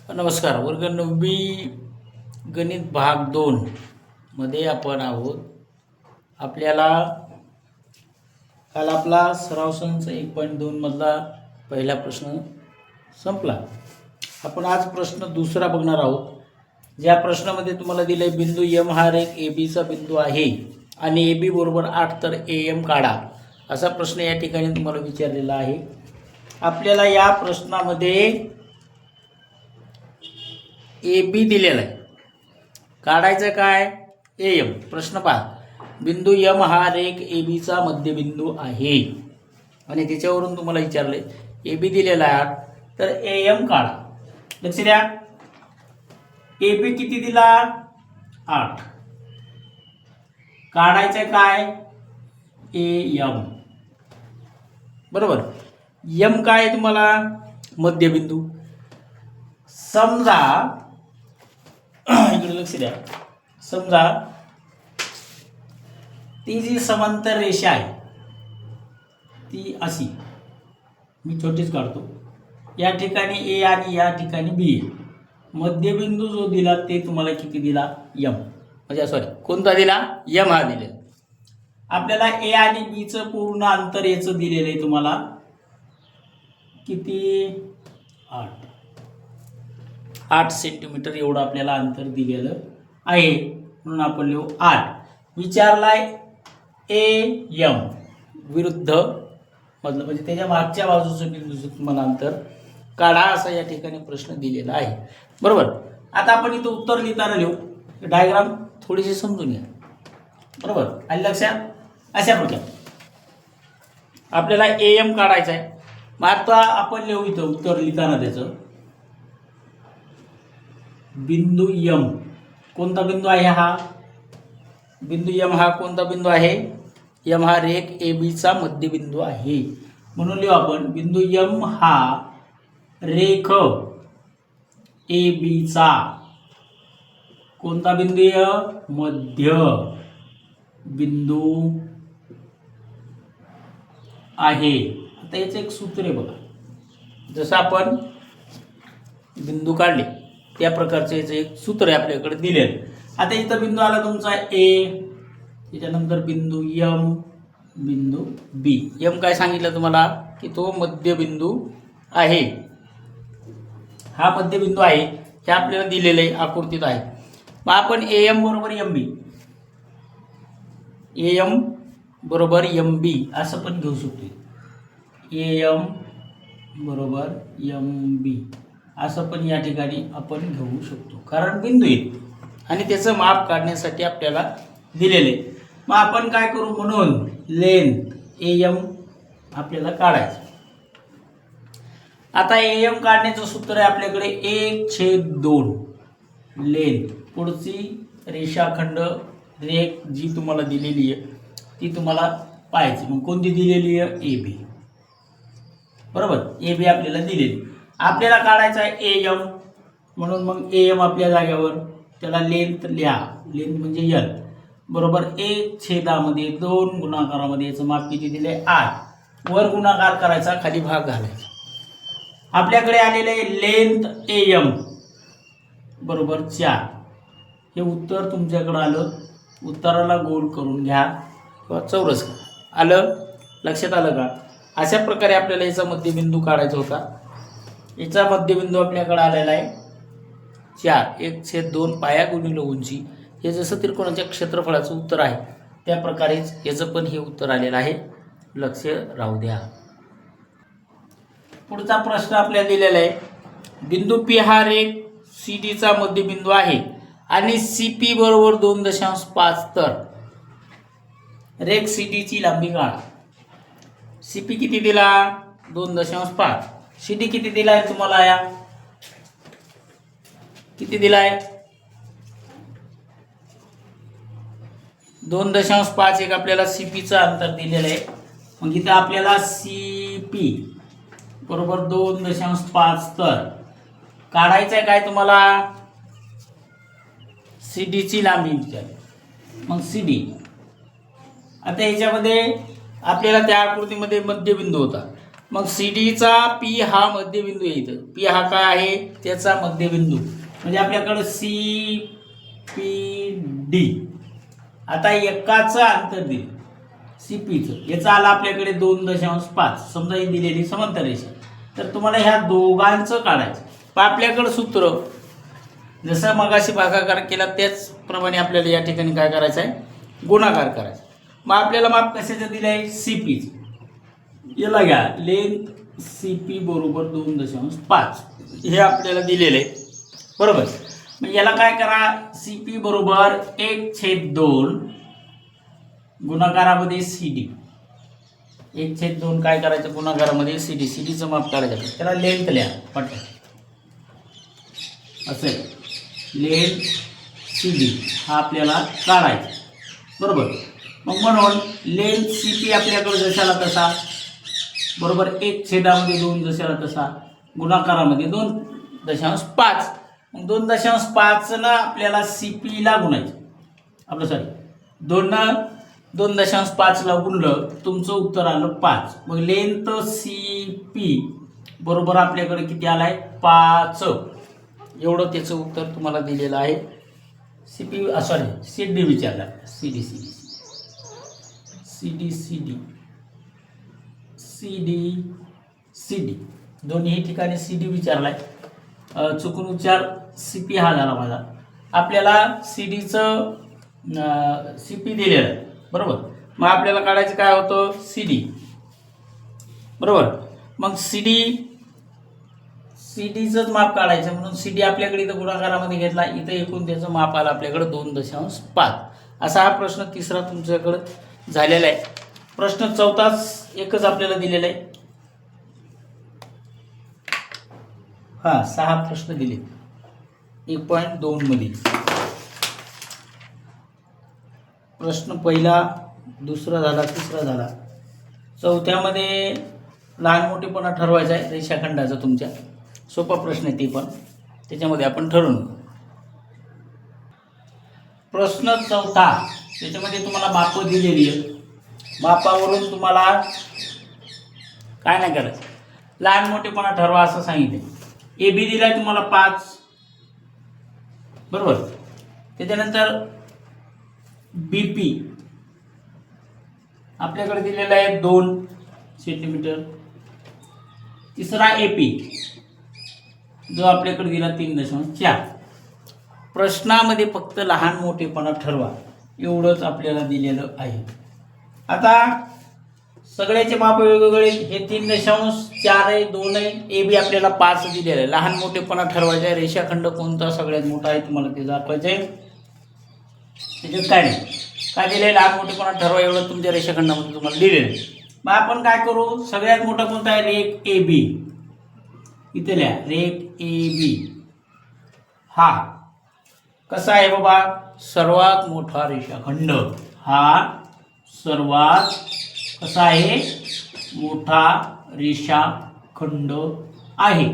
नमस्कार. वर्ग 9वी गणित भाग 2 मध्ये आपण आहोत. आपल्याला काल आपला सराव संच 1.2 मधला पहिला प्रश्न संपला. आपण आज प्रश्न दुसरा बघणार आहोत. ज्या प्रश्नामध्ये तुम्हाला दिले बिंदू एम हा रेख ए बीचा बिंदू आहे आणि ए बी बरोबर 8 तर ए एम काढा असा प्रश्न या ठिकाणी तुम्हाला विचारलेला आहे. आपल्याला या प्रश्नामध्ये ए बी दिलेला आहे, काढायचं काय ए एम. प्रश्न पहा, बिंदू एम हा रेख ए बीचा मध्यबिंदू आहे आणि त्याच्यावरून तुम्हाला विचारले ए बी दिलेला आहे 8 तर ए एम काढा. लक्ष द्या, ए बी किती दिला 8, काढायचं काय ए एम. बरोबर, एम काय तुम्हाला मध्यबिंदू. समजा इकडे लक्ष द्या, समजा ती जी समांतर रेषा आहे ती अशी, मी छोटीच काढतो. या ठिकाणी ए आणि या ठिकाणी बी आहे. मध्यबिंदू जो दिला ते तुम्हाला किती दिला एम, म्हणजे सॉरी कोणता दिला एम हा दिलेला. आपल्याला ए आणि बीचं पूर्ण अंतर याचं दिलेलं आहे तुम्हाला किती 8 सेंटीमीटर एवढं आपल्याला अंतर दिलेलं आहे. म्हणून आपण लिहू 8. विचारलाय ए एम विरुद्ध मधलं, म्हणजे त्याच्या मागच्या बाजूचं बिंदूचं तुम्हाला अंतर काढा असा या ठिकाणी प्रश्न दिलेला आहे. बरोबर, आता आपण इथं उत्तर लिहिताना लिहू, डायग्राम थोडीशी समजून घ्या. बरोबर, आणि लक्षात अशा प्रकारे आपल्याला ए एम काढायचं आहे. मग आता आपण लिहू इथं उत्तर लिहिताना त्याचं बिंदू यम. कोणता बिंदू आहे हा बिंदू यम, हा कोणता बिंदू आहे यम हा रेख ए बीचा मध्यबिंदू आहे. म्हणून लिहू आपण बिंदू यम हा रेख ए बीचा कोणता बिंदू आहे मध्य बिंदू आहे. आता याचं एक सूत्र आहे बघा, जसं आपण बिंदू काढले त्या प्रकारचे याचं एक सूत्र आहे आपल्याकडे दिलेलं. आता इथं बिंदू आला तुमचा ए, त्याच्यानंतर बिंदू यम, बिंदू बी. यम काय सांगितलं तुम्हाला की तो मध्यबिंदू आहे, हा मध्यबिंदू आहे, हे आपल्याला दिलेलं आहे आकृतीत आहे. मग आपण ए एम बरोबर एम बी, ए एम बरोबर एम बी असं पण घेऊ शकतो. ए एम बरोबर एम बी असं पण या ठिकाणी आपण घेऊ शकतो, कारण बिंदू येते आणि त्याचं माप काढण्यासाठी आपल्याला दिलेले. मग आपण काय करू, म्हणून लेंथ ए एम आपल्याला काढायचं. आता ए एम काढण्याचं सूत्र आहे आपल्याकडे 1/2 लेंथ. पुढची रेषाखंड रेख जी तुम्हाला दिलेली आहे ती तुम्हाला पाहायची. मग कोणती दिलेली आहे ए बी. बरोबर, ए बी आपल्याला दिलेली. आपल्याला काढायचा आहे ए एम, म्हणून मग ए एम आपल्या जागेवर त्याला लेंथ लिहा. लेंथ म्हणजे एल बरोबर 1/2 गुणाकारामध्ये याचं माप किती दिले 8. वर गुणाकार करायचा, खाली भाग घालायचा. आपल्याकडे आलेले आहे लेंथ ए एम बरोबर 4. हे उत्तर तुमच्याकडे आलं. उत्तराला गोल करून घ्या किंवा चौरस करा. आलं लक्षात आलं का? अशा प्रकारे आपल्याला याचा मध्यबिंदू काढायचा होता. याचा मध्यबिंदू आपल्याकडे आलेला आहे 4. 1/2 पाया गुणिले उंची. हे जसं त्रिकोणाच्या क्षेत्रफळाचं उत्तर आहे त्या प्रकारेच याचं पण हे उत्तर आलेलं आहे. लक्ष राहू द्या. पुढचा प्रश्न आपल्याला दिलेला आहे, बिंदू पी हा रेख सी डीचा मध्यबिंदू आहे आणि सी पी बरोबर 2.5 तर रेख सी डीची लांबी काढा. सी पी किती दिला 2.5. सी डी किती दिला आहे तुम्हाला, या किती दिला आहे 2.5. एक आपल्याला सी पीचं अंतर दिलेलं आहे. मग इथं आपल्याला सी पी बरोबर 2.5 तर काढायचं आहे काय तुम्हाला सी डीची लांबी विचारली. मग सी डी, आता याच्यामध्ये आपल्याला त्या आकृतीमध्ये मध्यबिंदू होता. मग सी डीचा पी हा मध्यबिंदू येतो. पी हा काय आहे, त्याचा मध्यबिंदू. म्हणजे आपल्याकडे सी पी डी. आता एकाचं अंतर दिलं सी पीचं, याचं आलं आपल्याकडे 2.5. समजा ही दिलेली समांतर रेषा. तर तुम्हाला ह्या दोघांचं काढायचं. पण आपल्याकडं सूत्र जसं मगाशी भागाकार केला त्याचप्रमाणे आपल्याला या ठिकाणी काय करायचं आहे, गुणाकार करायचा. मग आपल्याला माप कशाचं दिलं आहे, सी पीचं. याला घ्या, लेंथ सी पी बरोबर 2.5 हे आपल्याला दिलेलं आहे. बरोबर. मग याला काय करा, सी पी बरोबर 1/2 गुणाकारामध्ये सी डी. 1/2 काय करायचं, गुणाकारामध्ये सी डी. सी डीचं माप काढायचं. त्याला लेंथ लिहा पटकन. असेल लेंथ सी डी हा आपल्याला काढायचा. बरोबर. मग म्हणून लेंथ सी पी आपल्याकडे जशाला तसा बरोबर 1/2 जशाला तसा गुणाकारामध्ये 2.5. मग 2.5 ना आपल्याला सी पी ला गुणायचं. आपलं सॉरी 2.5 ला गुणलं तुमचं उत्तर आलं 5. मग लेंथ सी पी बरोबर आपल्याकडे किती आलाय, 5. एवढं त्याचं उत्तर तुम्हाला दिलेलं आहे. C P sorry C D विचारला. C D C D C D C D C D C D दोन्ही ठिकाणी सी डी विचारलाय. चुकून उच्चार सी पी हा झाला माझा. आपल्याला सी डीचं सी पी दिलेलं आहे. बरोबर. मग आपल्याला काढायचं काय होतं, सी डी. बरोबर. मग सी डीचंच माप काढायचं. म्हणून सी डी आपल्याकडे इथं गुणाकारामध्ये घेतला. इथं एकूण त्याचं माप आलं आपल्याकडे 2.5. असा हा प्रश्न तिसरा तुमच्याकडं झालेला आहे. प्रश्न चौथा एकच आपल्याला दिलेला आहे. 6 प्रश्न दिले 1.2 मध्ये. प्रश्न पहिला, दुसरा झाला, तिसरा झाला. चौथ्यामध्ये लहान मोठेपणा ठरवायचा आहे रेषाखंडाचा. तुमच्या सोपा प्रश्न आहे ते पण, त्याच्यामध्ये आपण ठरवून. प्रश्न चौथा, त्याच्यामध्ये तुम्हाला मापं दिलेली आहे. मापावरून तुम्हाला काय नाही करायचं, लहान मोठेपणा ठरवा असं सांगितले. ए बी दिलाय तुम्हाला 5. बरोबर. त्याच्यानंतर बीपी आपल्याकडे दिलेला आहे 2 सेंटीमीटर. तिसरा एपी जो आपल्याकडे दिला 3.4. प्रश्नामध्ये फक्त लहान मोठेपणा ठरवा एवढंच आपल्याला दिलेलं आहे. आता सगळ्याचे माप वेगवेगळे. हे 3.4 आहे, 2 आहे. ए बी आपल्याला 5 दिलेलं आहे. लहान मोठेपणा ठरवायचा आहे. रेषाखंड कोणता सगळ्यात मोठा आहे तुम्हाला ते दाखवायचं आहे. त्याच्यात काय नाही, काय दिले, लहान मोठेपणा ठरवा एवढं तुमच्या रेषाखंडामध्ये तुम्हाला दिलेलं आहे. मग आपण काय करू, सगळ्यात मोठा कोणता आहे, रेख ए बी. इथे लिहा, रेख ए बी हा कसा आहे बाबा, सर्वात मोठा रेषाखंड. हा सर्वात कसा आहे, मोठा रेषाखंड आहे.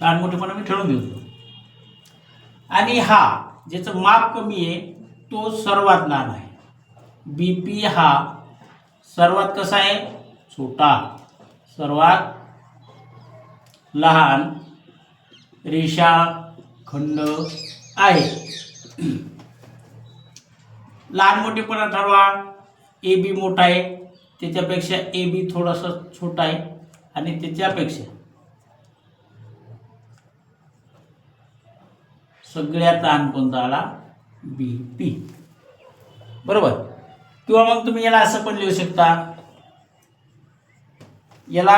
लहान मोठेपणा मी ठरवून देतो. आणि हा ज्याचं माप कमी आहे तो सर्वात लहान आहे. बीपी हा सर्वात कसा आहे, छोटा, सर्वात लहान रेषाखंड आहे. लहान मोठेपणा ठरवा. ए बी मोठा आहे, त्याच्यापेक्षा ए बी थोडासा छोटा आहे, आणि त्याच्यापेक्षा सगळ्यात लहान कोणता आला, बी पी. बरोबर. किंवा मग तुम्ही याला असं पण लिहू शकता, याला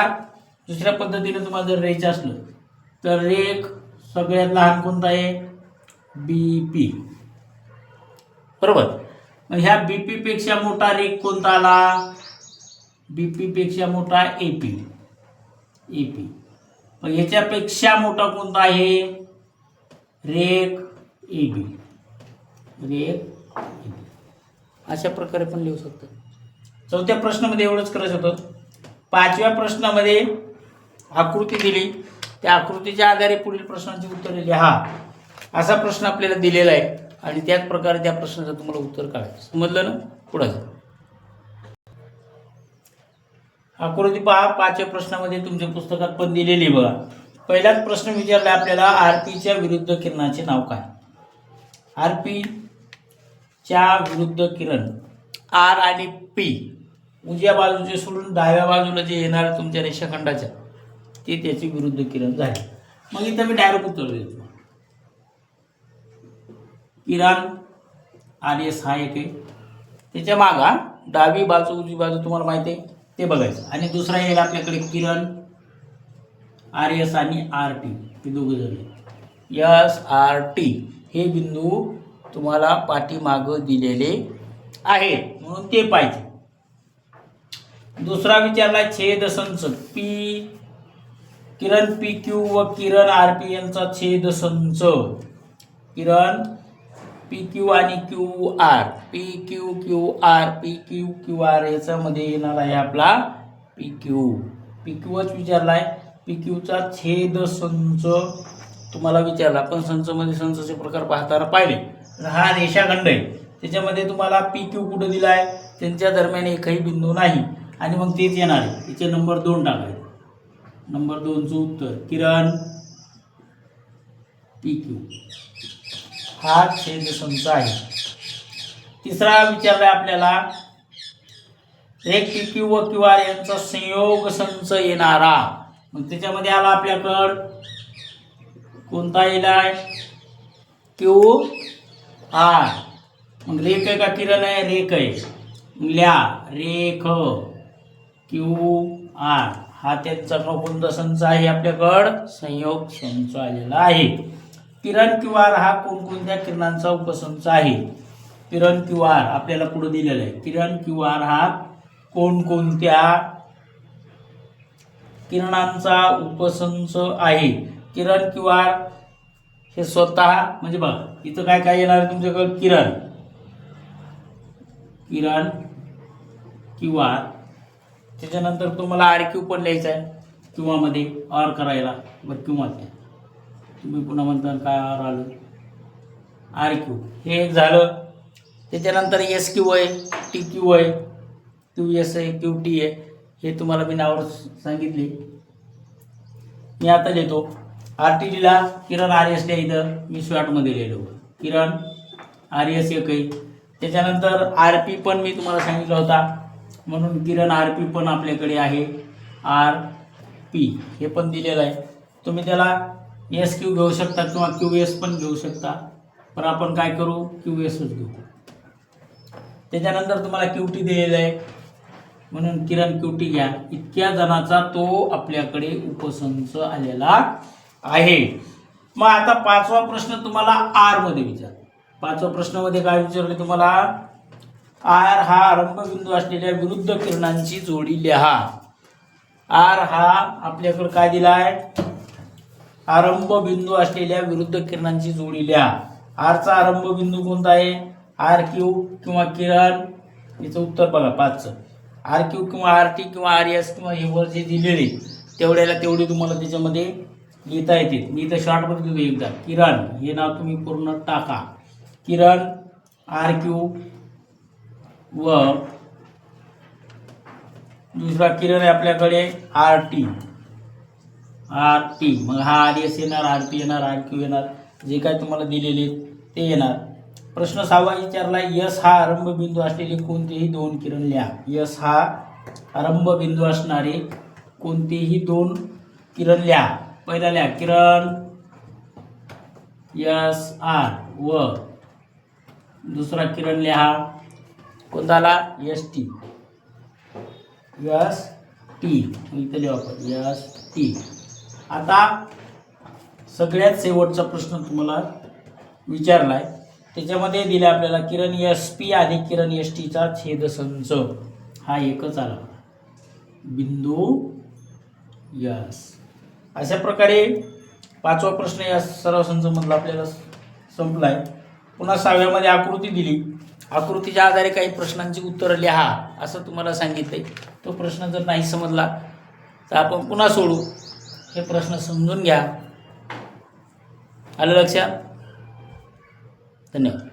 दुसऱ्या पद्धतीने तुम्हाला जर रेख असलं तर रेख सगळ्यात लहान कोणता आहे, बी पी. बरोबर. मग ह्या बीपी पेक्षा मोठा रेख कोणता आला, बीपी पेक्षा मोठा एपी. एपी. मग याच्यापेक्षा मोठा कोणता आहे, रेख ए बी. रेख ए बी. अशा प्रकारे पण लिहू शकतो. चौथ्या प्रश्नामध्ये एवढंच करायचं होतं. पाचव्या प्रश्नामध्ये आकृती दिली, त्या आकृतीच्या आधारे पुढील प्रश्नांची उत्तरे लिहा असा प्रश्न आपल्याला दिलेला आहे. आणि त्याच प्रकारे त्या प्रश्नाचं तुम्हाला उत्तर काढायचं. समजलं ना. पुढे आकृती पहा 5व्या प्रश्नामध्ये तुमच्या पुस्तकात पण दिलेली बघा. पहिलाच प्रश्न विचारला आपल्याला आरपीच्या विरुद्ध किरणाचे नाव काय. आरपी च्या विरुद्ध किरण आर आणि पी उजव्या बाजूचे सोडून डाव्या बाजूला जे येणार तुमच्या रेषाखंडाच्या ते त्याची विरुद्ध किरण झाली. मग इथं मी डायरेक्ट उत्तर देतो. किरण आर एस हा एक आहे, त्याच्या मागा डावी बाजू उजवी बाजू तुम्हाला माहिती आहे ते बघायचं. आणि दुसरा येईल आपल्याकडे किरण आर एस आणि आर टी हे दोघं जण एस आर टी हे बिंदू तुम्हाला पाठीमागं दिलेले आहेत म्हणून ते पाहिजे. दुसरा विचारला छेदसंच पी किरण पी क्यू व किरण आर पी यांचा छेदसंच. किरण पी क्यू आणि Q R P Q Q R P Q Q R याच्यामध्ये येणार आहे आपला पी क्यू. पी क्यूच विचारला आहे. पी क्यूचा छेदसंच तुम्हाला विचारला, पण संचमध्ये संचचे प्रकार पाहताना पाहिले. हा रेषाखंड आहे त्याच्यामध्ये तुम्हाला पी क्यू कुठं दिला आहे, त्यांच्या दरम्यान एकही बिंदू नाही आणि मग तेच येणार आहे. तिचे नंबर 2 टाकायचे. नंबर 2चं उत्तर किरण पी क्यू हा छेदसंच आहे. तिसरा विचारलाय आपल्याला एक पी क्यू व क्यू आर यांचा संयोग संच येणारा. मग त्याच्यामध्ये आला आपल्याकडं कोणता येईल आहे क्यू आर. मग रेख आहे का किरण आहे, रेख आहे. ल्या रेख क्यू आर हा त्यांचा कोणता संच आहे आपल्याकडं संयोग संच आलेला आहे. किरण क्यू आर हा कोणकोणत्या किरणांचा उपसंच आहे. किरण क्यू आर आपल्याला पुढे दिलेला आहे. किरण क्यू आर हा कोणकोणत्या किरणांचा उपसंच आहे. किरण क्यू आर हे स्वतः म्हणजे बघा इथं काय काय येणार आहे तुमच्याकडे किरण किरण क्यू आर. त्याच्यानंतर तुम्हाला आर क्यू पण लिहायचं आहे किंवा मध्ये आर करायला बरं किंवा तुम्ही पुन्हा म्हणता काय आर आलं आर क्यू हे एक झालं. त्याच्यानंतर एस क्यू आहे टी क्यू आहे क्यू एस आहे क्यू टी आहे हे तुम्हाला मी नावावर सांगितले. मी आता लिहितो आर टी लिहिला किरण आर एस इथं मी शॉर्टमध्ये लिहिलो किरण आर एस एक आहे. त्याच्यानंतर आर पी पण मी तुम्हाला सांगितलं होता म्हणून किरण आर पी पण आपल्याकडे आहे. आर पी हे पण दिलेलं आहे. तुम्ही त्याला एस क्यू घेऊ शकता किंवा क्यू एस पण घेऊ शकता, पण आपण काय करू क्यू एसच घेऊ. त्याच्यानंतर तुम्हाला क्यू टी दिलेलं आहे म्हणून किरण क्यू टी घ्या. इतक्या जणांचा तो आपल्याकडे उपसंच आलेला आहे. मग आता 5वा प्रश्न तुम्हाला आर मध्ये विचार. 5व्या प्रश्नामध्ये काय विचारले तुम्हाला आर हा आरंभबिंदू असलेल्या विरुद्ध किरणांची जोडी लिहा. आर हा आपल्याकडे काय दिला आहे आरंभ बिंदू असलेल्या विरुद्ध किरणांची जोडी लिहा. आरचा आरंभ बिंदू कोणता आहे आर क्यू किंवा किरण. याचं उत्तर बघा 5चं आर क्यू किंवा आर टी किंवा आर एस किंवा हे वर जे दिलेले तेवढ्याला तेवढे तुम्हाला त्याच्यामध्ये लिहिता येते. मी इथं शॉर्टमध्ये देतो एकदा किरण हे नाव तुम्ही पूर्ण टाका. किरण आर क्यू व दुसरा किरण आहे आपल्याकडे आर टी. मग हा आर एस येणार आर पी येणार आर क्यू येणार जे काय तुम्हाला दिलेले ते येणार. प्रश्न 6वा विचारला यस हा आरंभ बिंदू असलेले कोणतेही 2 किरण लिहा. यस हा आरंभ बिंदू असणारे कोणतेही 2 किरण लिहा. पहिला लिहा किरण यस आर व दुसरा किरण लिहा कोणता आला एस टी. यस टी इथं लिहा आपण यस टी. आता सगळ्यात शेवटचा प्रश्न तुम्हाला विचारला आहे त्याच्यामध्ये दिले आपल्याला किरण एस पी आणि किरण एस टीचा छेदसंच हा एकच आला बिंदू यस. अशा प्रकारे 5वा प्रश्न या सर्व संचमधला आपल्याला संपला आहे. पुन्हा 6व्यामध्ये आकृती दिली. आकृतीच्या आधारे काही प्रश्नांची उत्तरं लिहा असं तुम्हाला सांगितलंय. तो प्रश्न जर नाही समजला तर आपण पुन्हा सोडू. हे प्रश्न समजून घ्या. आलं लक्षात. धन्यवाद.